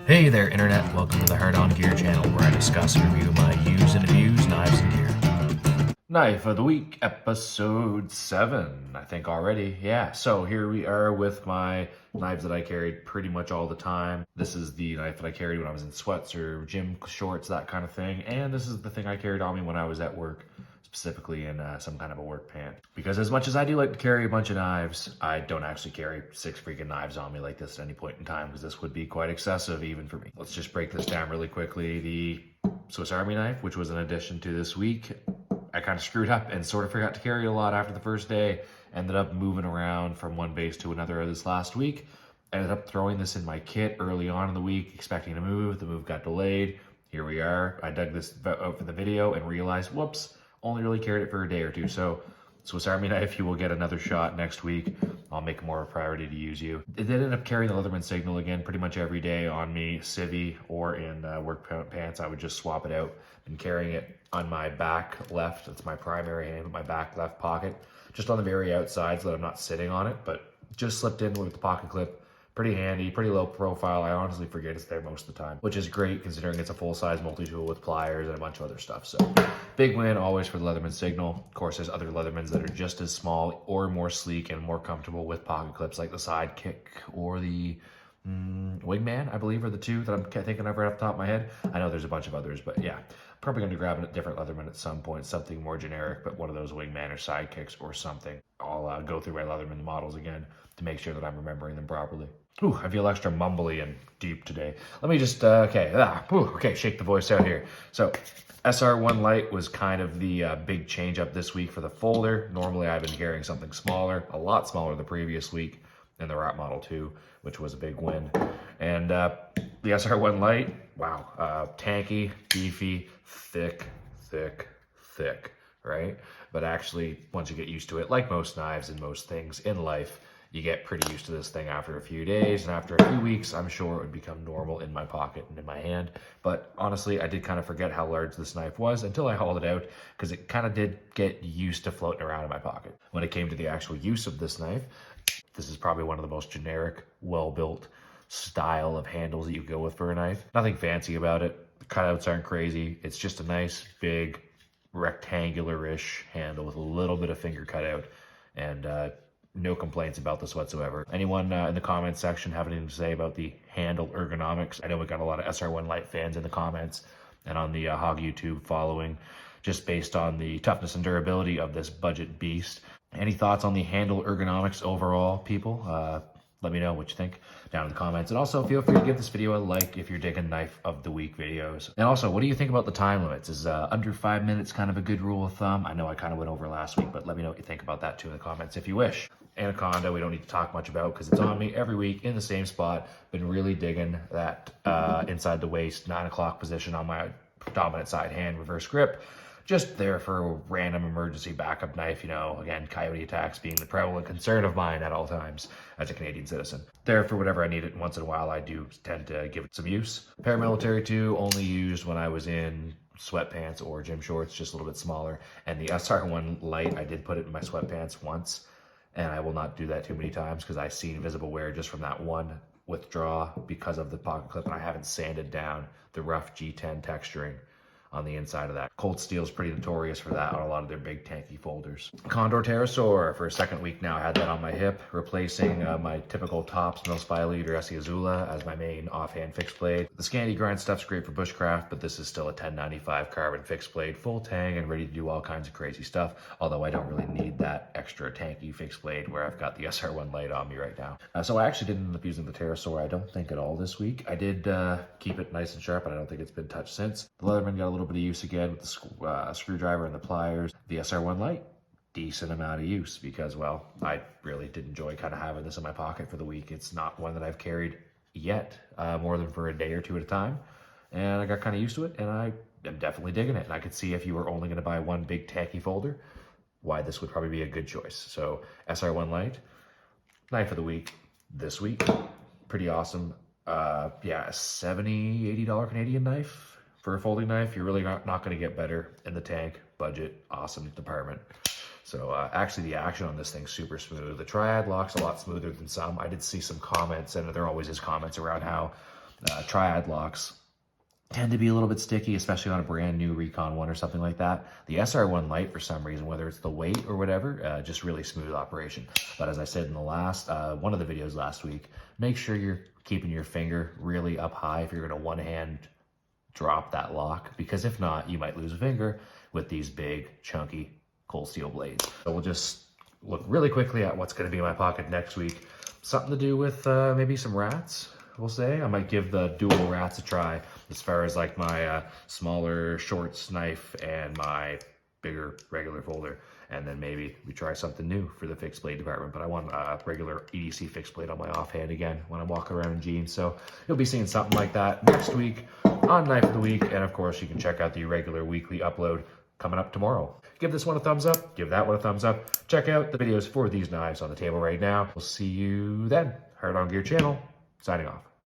Hey there, Internet. Welcome to the Hard On Gear channel, where I discuss and review my used and abused knives and gear. Knife of the Week, episode 7, I think already. Yeah, so here we are with my knives that I carried pretty much all the time. This is the knife that I carried when I was in sweats or gym shorts, that kind of thing. And this is the thing I carried on me when I was at work, specifically in some kind of a work pant. Because as much as I do like to carry a bunch of knives, I don't actually carry 6 freaking knives on me like this at any point in time, because this would be quite excessive even for me. Let's just break this down really quickly. The Swiss Army knife, which was an addition to this week, I kind of screwed up and sort of forgot to carry a lot after the first day. Ended up moving around from one base to another this last week. Ended up throwing this in my kit early on in the week, expecting to move. The move got delayed. Here we are. I dug this out for the video and realized, whoops, only really carried it for a day or two. So Swiss Army knife, you will get another shot next week. I'll make it more of a priority to use you. It did end up carrying the Leatherman Signal again pretty much every day on me, civvy, or in work pants. I would just swap it out. Been carrying it on my back left. That's my primary hand, my back left pocket. Just on the very outside so that I'm not sitting on it, but just slipped in with the pocket clip. Pretty handy, pretty low profile. I honestly forget it's there most of the time, which is great considering it's a full-size multi-tool with pliers and a bunch of other stuff. So big win always for the Leatherman Signal. Of course, there's other Leathermans that are just as small or more sleek and more comfortable with pocket clips, like the Sidekick or the Wingman, I believe, are the two that I'm thinking of right off the top of my head. I know there's a bunch of others, but yeah, probably going to grab a different Leatherman at some point, something more generic, but one of those Wingman or Sidekicks or something. I'll go through my Leatherman models again to make sure that I'm remembering them properly. Ooh, I feel extra mumbly and deep today. Let me just, okay, shake the voice out here. So, SR1 Lite was kind of the big change up this week for the folder. Normally, I've been carrying something smaller, a lot smaller the previous week, and the Rat Model 2, which was a big win. And the SR1 Lite, wow, tanky, beefy, thick, right? But actually, once you get used to it, like most knives and most things in life, you get pretty used to this thing after a few days, and after a few weeks, I'm sure it would become normal in my pocket and in my hand. But honestly, I did kind of forget how large this knife was until I hauled it out, because it kind of did get used to floating around in my pocket. When it came to the actual use of this knife, this is probably one of the most generic, well-built style of handles that you go with for a knife. Nothing fancy about it. The cutouts aren't crazy. It's just a nice, big, rectangular-ish handle with a little bit of finger cutout, and no complaints about this whatsoever. Anyone in the comments section have anything to say about the handle ergonomics? I know we got a lot of SR1 Lite fans in the comments and on the Hog YouTube following, just based on the toughness and durability of this budget beast. Any thoughts on the handle ergonomics overall, people? Let me know what you think down in the comments. And also feel free to give this video a like if you're digging Knife of the Week videos. And also, what do you think about the time limits? Is under 5 minutes kind of a good rule of thumb? I know I kind of went over last week, but let me know what you think about that too in the comments if you wish. Anaconda, we don't need to talk much about because it's on me every week in the same spot. Been really digging that inside the waist, 9 o'clock position on my dominant side hand reverse grip. Just there for a random emergency backup knife, you know, again, coyote attacks being the prevalent concern of mine at all times as a Canadian citizen. There for whatever I need it. Once in a while, I do tend to give it some use. Paramilitary 2, only used when I was in sweatpants or gym shorts, just a little bit smaller. And the SR1 Lite, I did put it in my sweatpants once, and I will not do that too many times because I see invisible wear just from that one withdraw because of the pocket clip, and I haven't sanded down the rough G10 texturing on the inside of that. Cold Steel is pretty notorious for that on a lot of their big tanky folders. Condor Pterosaur for a second week now. I had that on my hip, replacing my typical Tops Millspy Leader Essie Azula as my main offhand fixed blade. The Scandi grind stuff's great for bushcraft, but this is still a 1095 carbon fixed blade, full tang and ready to do all kinds of crazy stuff. Although I don't really need that extra tanky fixed blade where I've got the SR1 Lite on me right now. So I actually didn't end up using the Pterosaur, I don't think, at all this week. I did keep it nice and sharp, and I don't think it's been touched since. The Leatherman got a little bit of use again with the screwdriver and the pliers. The SR1 Lite, decent amount of use because, well, I really did enjoy kind of having this in my pocket for the week. It's not one that I've carried yet, more than for a day or two at a time. And I got kind of used to it, and I am definitely digging it. And I could see if you were only going to buy one big tacky folder, why this would probably be a good choice. So SR1 Lite, Knife of the Week this week. Pretty awesome. Yeah, $70, $80 Canadian knife. For a folding knife, you're really not going to get better in the tank, budget, awesome department. So actually the action on this thing's super smooth. The triad lock's a lot smoother than some. I did see some comments, and there always is comments around how triad locks tend to be a little bit sticky, especially on a brand new Recon 1 or something like that. The SR1 Lite, for some reason, whether it's the weight or whatever, just really smooth operation. But as I said in the last, one of the videos last week, make sure you're keeping your finger really up high if you're gonna one hand drop that lock, because if not, you might lose a finger with these big, chunky cold steel blades. So we'll just look really quickly at what's gonna be in my pocket next week. Something to do with maybe some rats, we'll say. I might give the dual rats a try as far as like my smaller shorts knife and my bigger regular folder. And then maybe we try something new for the fixed blade department. But I want a regular EDC fixed blade on my offhand again when I'm walking around in jeans. So you'll be seeing something like that next week on Knife of the Week. And of course, you can check out the regular weekly upload coming up tomorrow. Give this one a thumbs up. Give that one a thumbs up. Check out the videos for these knives on the table right now. We'll see you then. Hard On Gear channel, signing off.